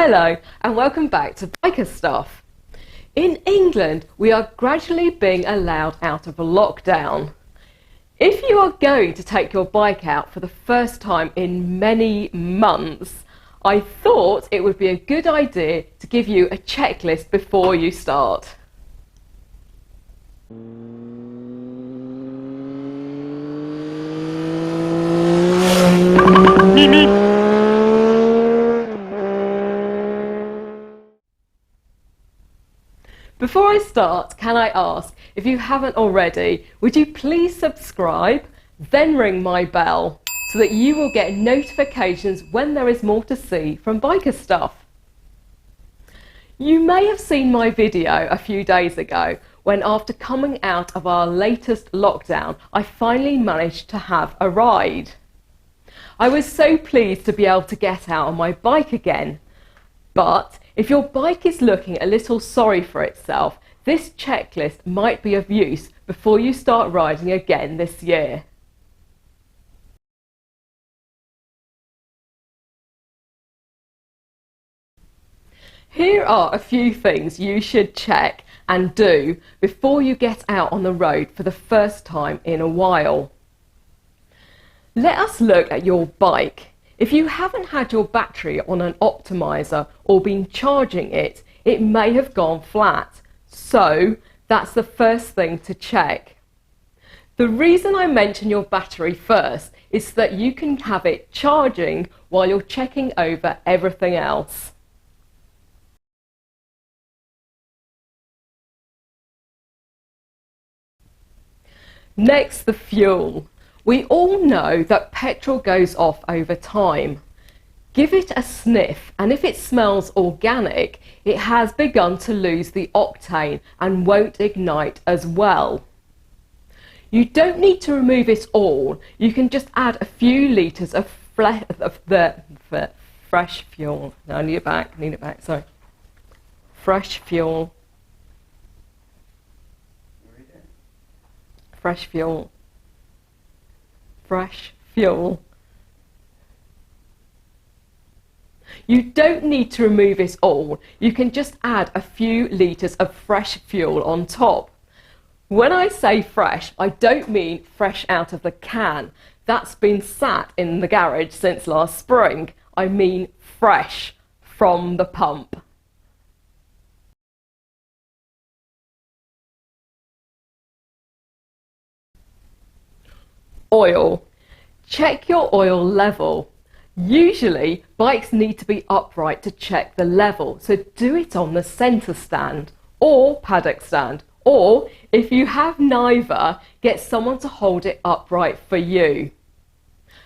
Hello and welcome back to Biker Stuff. In England, we are gradually being allowed out of a lockdown. If you are going to take your bike out for the first time in many months, I thought it would be a good idea to give you a checklist before you start. Before I start, can I ask, if you haven't already, would you please subscribe, then ring my bell, so that you will get notifications when there is more to see from Biker Stuff. You may have seen my video a few days ago, when after coming out of our latest lockdown, I finally managed to have a ride. I was so pleased to be able to get out on my bike again. But if your bike is looking a little sorry for itself, this checklist might be of use before you start riding again this year. Here are a few things you should check and do before you get out on the road for the first time in a while. Let us look at your bike. If you haven't had your battery on an optimizer or been charging it, it may have gone flat. So that's the first thing to check. The reason I mention your battery first is that you can have it charging while you're checking over everything else. Next, the fuel. We all know that petrol goes off over time. Give it a sniff, and if it smells organic, it has begun to lose the octane and won't ignite as well. You don't need to remove it all. You can just add a few litres of fresh fuel. No, I need it back, sorry. Fresh fuel. Fresh fuel. Fresh fuel. You don't need to remove it all. You can just add a few litres of fresh fuel on top. When I say fresh, I don't mean fresh out of the can. That's been sat in the garage since last spring. I mean fresh from the pump. Oil. Check your oil level. Usually, bikes need to be upright to check the level, so do it on the centre stand or paddock stand, or if you have neither, get someone to hold it upright for you.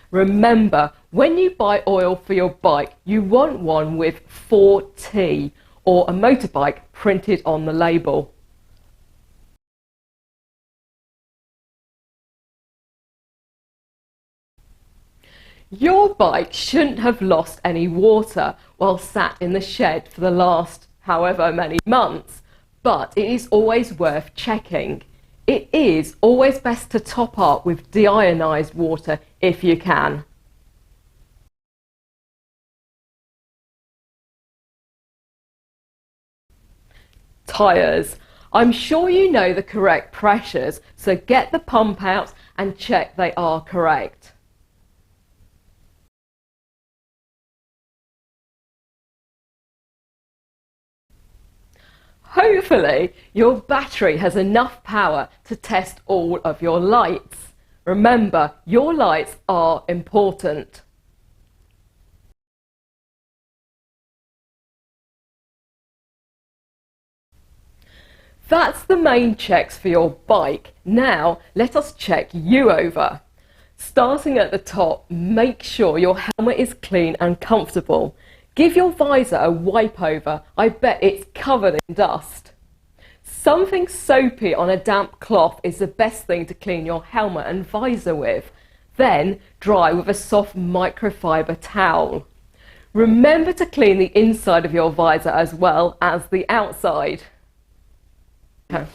Remember, when you buy oil for your bike, you want one with 4T or a motorbike printed on the label. Your bike shouldn't have lost any water while sat in the shed for the last however many months, but it is always worth checking. It is always best to top up with deionized water if you can. Tyres. I'm sure you know the correct pressures, so get the pump out and check they are correct. Hopefully, your battery has enough power to test all of your lights. Remember, your lights are important. That's the main checks for your bike. Now, let us check you over. Starting at the top, make sure your helmet is clean and comfortable. Give your visor a wipe over. I bet it's covered in dust. Something soapy on a damp cloth is the best thing to clean your helmet and visor with. Then dry with a soft microfiber towel. Remember to clean the inside of your visor as well as the outside. Okay.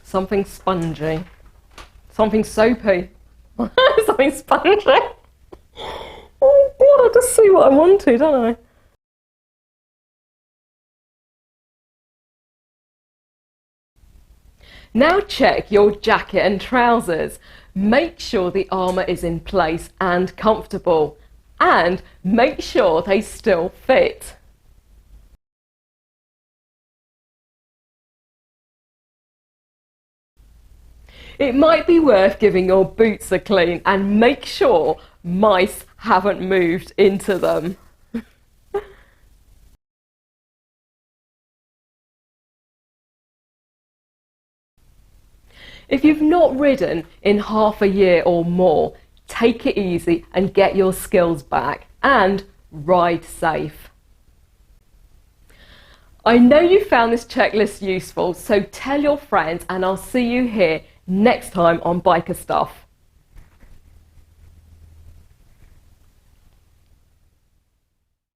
Something spongy. Something soapy. Something spongy. Oh God, I just see what I wanted, don't I? Now check your jacket and trousers. Make sure the armour is in place and comfortable, and make sure they still fit. It might be worth giving your boots a clean and make sure mice haven't moved into them. If you've not ridden in half a year or more, take it easy and get your skills back and ride safe. I know you found this checklist useful, so tell your friends and I'll see you here next time on Biker Stuff.